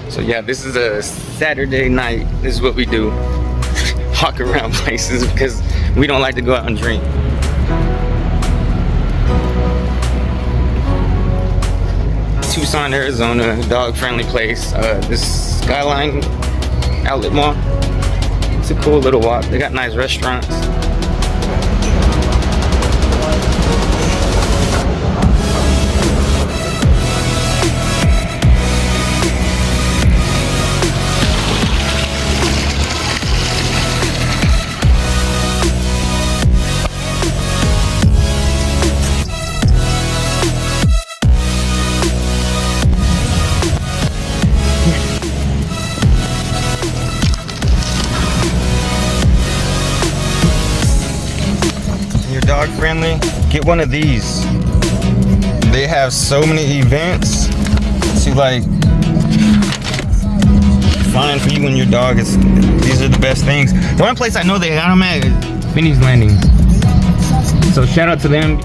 So yeah, this is a Saturday night. This is what we do. Walk around places because we don't like to go out and drink. Tucson, Arizona, dog-friendly place. This Skyline Outlet Mall. It's a cool little walk. They got nice restaurants. Dog friendly, get one of these. They have so many events to like find for you when your dog is. These are the best things. The only place I know they got them at is Finney's Landing. So shout out to them.